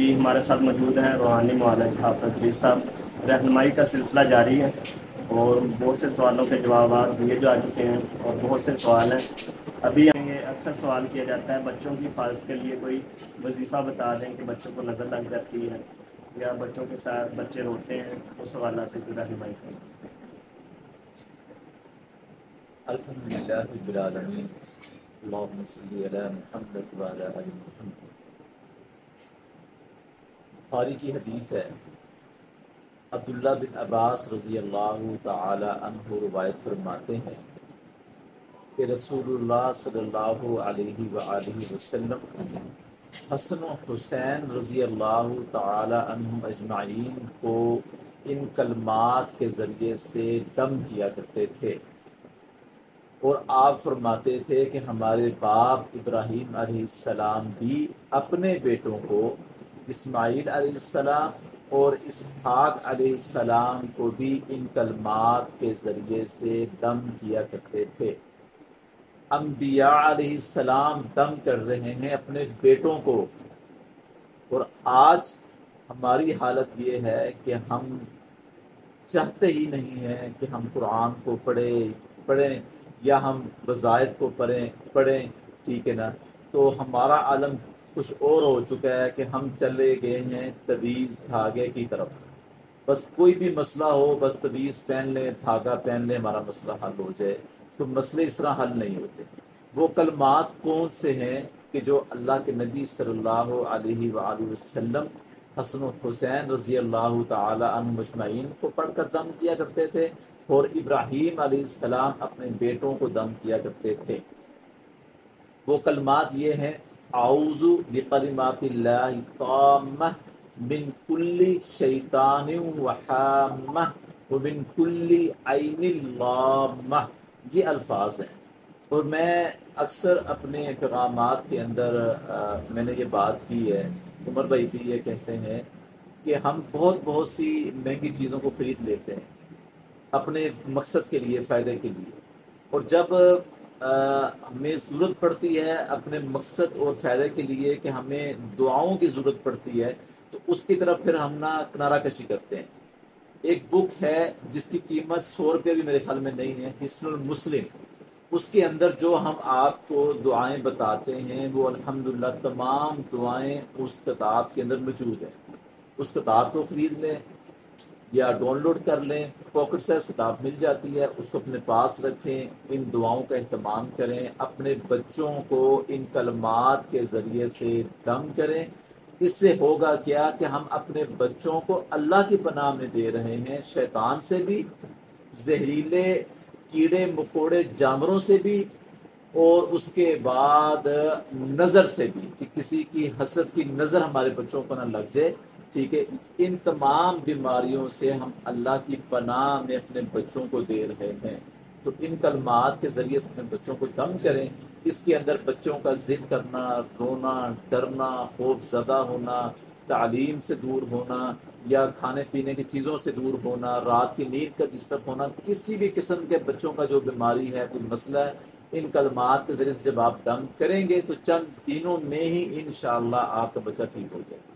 جی ہمارے ساتھ موجود ہیں روحانی معالج حافظ جی صاحب۔ رہنمائی کا سلسلہ جاری ہے اور بہت سے سوالوں کے جوابات دیے جا چکے ہیں اور بہت سے سوال ہیں ابھی ہمیں۔ یہ اکثر سوال کیا جاتا ہے بچوں کی حفاظت کے لیے کوئی وظیفہ بتا دیں کہ بچوں کو نظر لگ جاتی ہے یا بچوں کے ساتھ بچے روتے ہیں، اس حوالہ سے کوئی رہنمائی کریں۔ الحمدللہ رب العالمین، اللہم صلی علی محمد وعلی آل محمد۔ بخاری کی حدیث ہے، عبداللہ بن عباس رضی اللہ تعالی عنہ روایت فرماتے ہیں کہ رسول اللہ صلی اللہ علیہ وآلہ وسلم حسن و حسین رضی اللہ تعالی عنہم اجمعین کو ان کلمات کے ذریعے سے دم کیا کرتے تھے، اور آپ فرماتے تھے کہ ہمارے باپ ابراہیم علیہ السلام بھی اپنے بیٹوں کو، اسماعیل علیہ السلام اور اسحاق علیہ السلام کو بھی ان کلمات کے ذریعے سے دم کیا کرتے تھے۔ انبیاء علیہ السلام دم کر رہے ہیں اپنے بیٹوں کو، اور آج ہماری حالت یہ ہے کہ ہم چاہتے ہی نہیں ہیں کہ ہم قرآن کو پڑھیں یا ہم وظائف کو پڑھیں، ٹھیک ہے نا؟ تو ہمارا عالم کچھ اور ہو چکا ہے کہ ہم چلے گئے ہیں تویز دھاگے کی طرف۔ بس کوئی بھی مسئلہ ہو، بس تویز پہن لیں، دھاگا پہن لیں، ہمارا مسئلہ حل ہو جائے۔ تو مسئلے اس طرح حل نہیں ہوتے۔ وہ کلمات کون سے ہیں کہ جو اللہ کے نبی صلی اللہ علیہ وآلہ وسلم حسن و حسین رضی اللہ تعالی عنہ مجمعین کو پڑھ کر دم کیا کرتے تھے، اور ابراہیم علیہ السلام اپنے بیٹوں کو دم کیا کرتے تھے؟ وہ کلمات یہ ہیں: اعوذ بکلمات اللہ التامہ من کل شیطان وہامہ ومن کل عین لامہ۔ یہ الفاظ ہیں، اور میں اکثر اپنے پیغامات کے اندر میں نے یہ بات کی ہے، عمر بھائی بھی یہ کہتے ہیں کہ ہم بہت سی مہنگی چیزوں کو خرید لیتے ہیں اپنے مقصد کے لیے، فائدے کے لیے، اور جب ہمیں ضرورت پڑتی ہے اپنے مقصد اور فائدے کے لیے کہ ہمیں دعاؤں کی ضرورت پڑتی ہے، تو اس کی طرف پھر ہم نہ کنارہ کشی کرتے ہیں۔ ایک بک ہے جس کی قیمت 100 روپے بھی میرے خیال میں نہیں ہے، حصن المسلم۔ اس کے اندر جو ہم آپ کو دعائیں بتاتے ہیں وہ الحمدللہ تمام دعائیں اس کتاب کے اندر موجود ہیں۔ اس کتاب کو خرید لیں یا ڈاؤن لوڈ کر لیں، پاکٹ سائز کتاب مل جاتی ہے، اس کو اپنے پاس رکھیں، ان دعاؤں کا اہتمام کریں، اپنے بچوں کو ان کلمات کے ذریعے سے دم کریں۔ اس سے ہوگا کیا کہ ہم اپنے بچوں کو اللہ کی پناہ میں دے رہے ہیں، شیطان سے بھی، زہریلے کیڑے مکوڑے جانوروں سے بھی، اور اس کے بعد نظر سے بھی، کہ کسی کی حسد کی نظر ہمارے بچوں کو نہ لگ جائے، ٹھیک ہے؟ ان تمام بیماریوں سے ہم اللہ کی پناہ میں اپنے بچوں کو دے رہے ہیں۔ تو ان کلمات کے ذریعے سے اپنے بچوں کو دم کریں۔ اس کے اندر بچوں کا ضد کرنا، رونا، ڈرنا، خوف زدہ ہونا، تعلیم سے دور ہونا، یا کھانے پینے کی چیزوں سے دور ہونا، رات کی نیند کا ڈسٹرب ہونا، کسی بھی قسم کے بچوں کا جو بیماری ہے، کوئی مسئلہ ہے، ان کلمات کے ذریعے سے جب آپ دم کریں گے تو چند دنوں میں ہی انشاءاللہ آپ کا بچہ ٹھیک ہو جائے گا۔